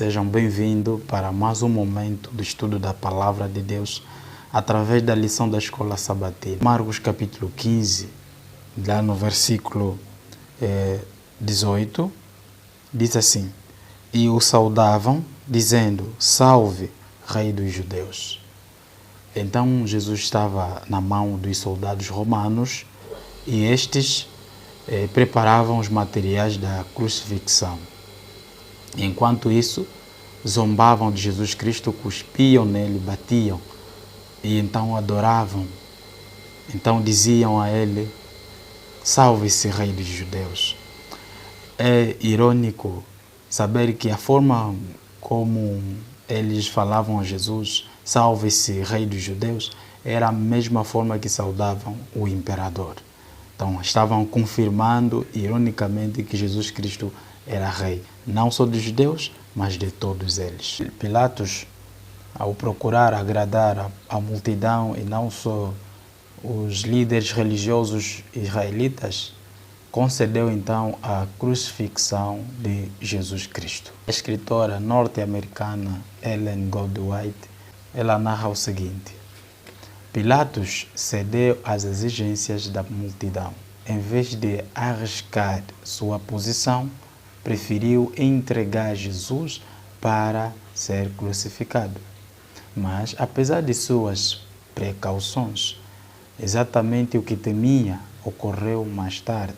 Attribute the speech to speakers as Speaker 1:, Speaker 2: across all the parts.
Speaker 1: Sejam bem-vindos para mais um momento do estudo da Palavra de Deus através da lição da Escola Sabatina. Marcos capítulo 15, lá no versículo 18, diz assim: E o saudavam, dizendo: Salve, Rei dos Judeus. Então Jesus estava na mão dos soldados romanos e estes preparavam os materiais da crucifixão. Enquanto isso, zombavam de Jesus Cristo, cuspiam nele, batiam e então adoravam. Então diziam a ele: Salve-se, Rei dos Judeus. É irônico saber que a forma como eles falavam a Jesus, Salve-se, Rei dos Judeus, era a mesma forma que saudavam o imperador. Então estavam confirmando, ironicamente, que Jesus Cristo era rei, não só dos judeus, mas de todos eles. Pilatos, ao procurar agradar a multidão e não só os líderes religiosos israelitas, concedeu então a crucifixão de Jesus Cristo. A escritora norte-americana Ellen Goldwhite, ela narra o seguinte: Pilatos cedeu às exigências da multidão. Em vez de arriscar sua posição, preferiu entregar Jesus para ser crucificado. Mas, apesar de suas precauções, exatamente o que temia ocorreu mais tarde.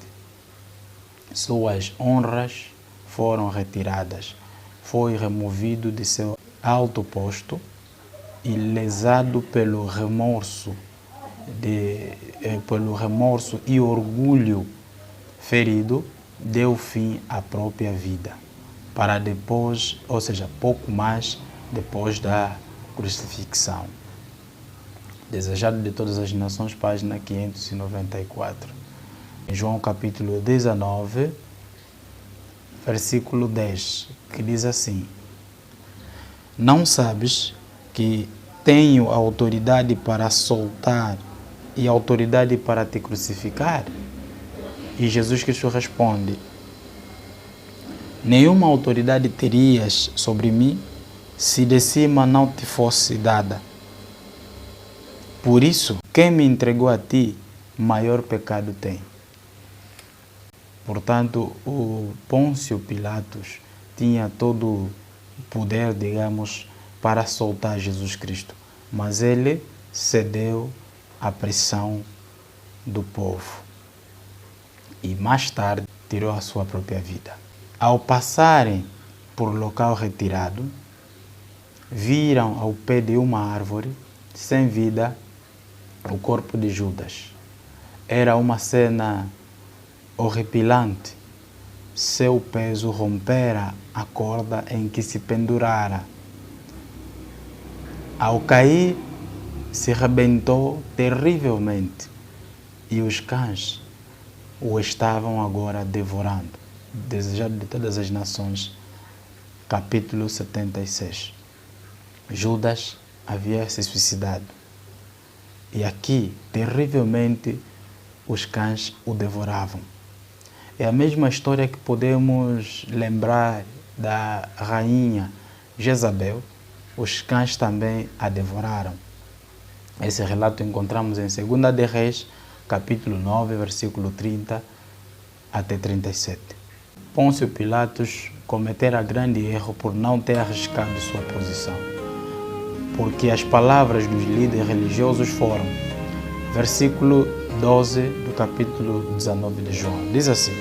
Speaker 1: Suas honras foram retiradas, foi removido de seu alto posto e lesado pelo remorso e orgulho ferido, deu fim à própria vida, para depois, ou seja, pouco mais depois da crucifixão. Desejado de todas as nações, página 594. Em João capítulo 19, versículo 10, que diz assim: Não sabes que tenho autoridade para soltar e autoridade para te crucificar? E Jesus Cristo responde: Nenhuma autoridade terias sobre mim se de cima não te fosse dada. Por isso, quem me entregou a ti, maior pecado tem. Portanto, o Pôncio Pilatos tinha todo o poder, digamos, para soltar Jesus Cristo, mas ele cedeu à pressão do povo e mais tarde tirou a sua própria vida. Ao passarem por local retirado, viram ao pé de uma árvore, sem vida, o corpo de Judas. Era uma cena horripilante. Seu peso rompera a corda em que se pendurara. Ao cair, se rebentou terrivelmente e os cães o estavam agora devorando. Desejado de todas as nações, capítulo 76. Judas havia se suicidado e aqui, terrivelmente, os cães o devoravam. É a mesma história que podemos lembrar da rainha Jezabel. Os cães também a devoraram. Esse relato encontramos em 2 de Reis, capítulo 9, versículo 30 até 37. Pôncio Pilatos cometera grande erro por não ter arriscado sua posição, porque as palavras dos líderes religiosos foram, versículo 12 do capítulo 19 de João, diz assim: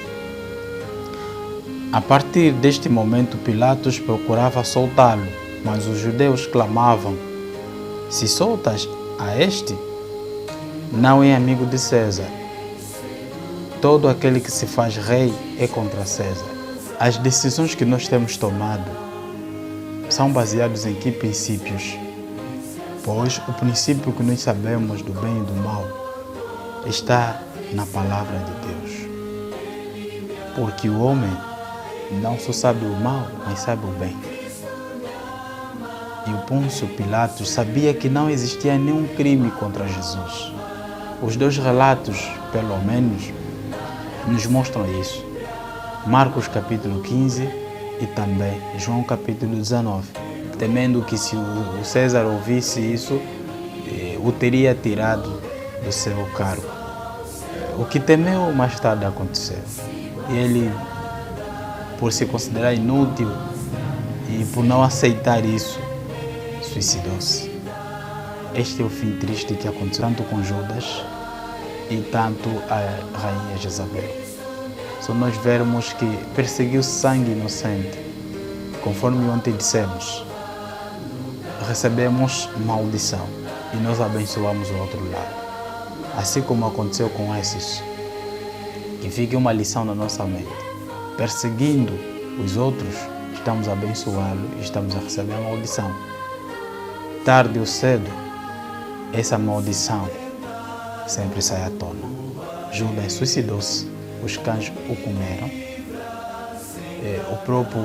Speaker 1: A partir deste momento, Pilatos procurava soltá-lo, mas os judeus clamavam: Se soltas a este, não é amigo de César. Todo aquele que se faz rei é contra César. As decisões que nós temos tomado são baseadas em que princípios? Pois o princípio que nós sabemos do bem e do mal está na palavra de Deus. Porque o homem não só sabe o mal, mas sabe o bem. E o Pôncio Pilatos sabia que não existia nenhum crime contra Jesus. Os dois relatos, pelo menos, nos mostram isso. Marcos capítulo 15 e também João capítulo 19, temendo que se o César ouvisse isso, o teria tirado do seu cargo. O que temeu mais tarde aconteceu. Ele, por se considerar inútil e por não aceitar isso, suicidou-se. Este é o fim triste que aconteceu tanto com Judas e tanto a rainha Jezabel. Se nós vermos que perseguiu sangue inocente, conforme ontem dissemos, recebemos maldição e nós abençoamos o outro lado. Assim como aconteceu com esses, que fique uma lição na nossa mente. Perseguindo os outros, estamos a abençoá-lo e estamos a receber a maldição. Tarde ou cedo, essa maldição sempre sai à tona. Judas suicidou-se, os cães o comeram. O próprio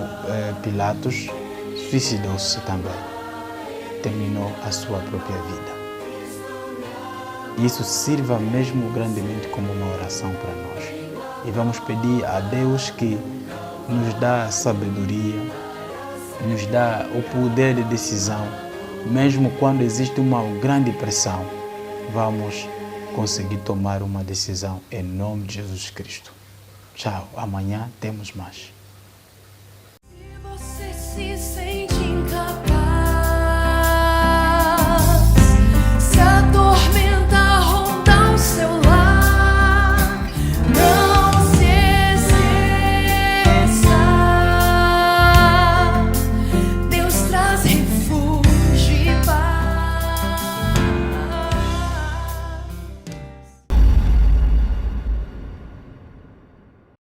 Speaker 1: Pilatos suicidou-se também. Terminou a sua própria vida. Isso sirva mesmo grandemente como uma oração para nós. E vamos pedir a Deus que nos dá sabedoria, nos dá o poder de decisão, mesmo quando existe uma grande pressão, vamos conseguir tomar uma decisão em nome de Jesus Cristo. Tchau, amanhã temos mais.
Speaker 2: Se você se sente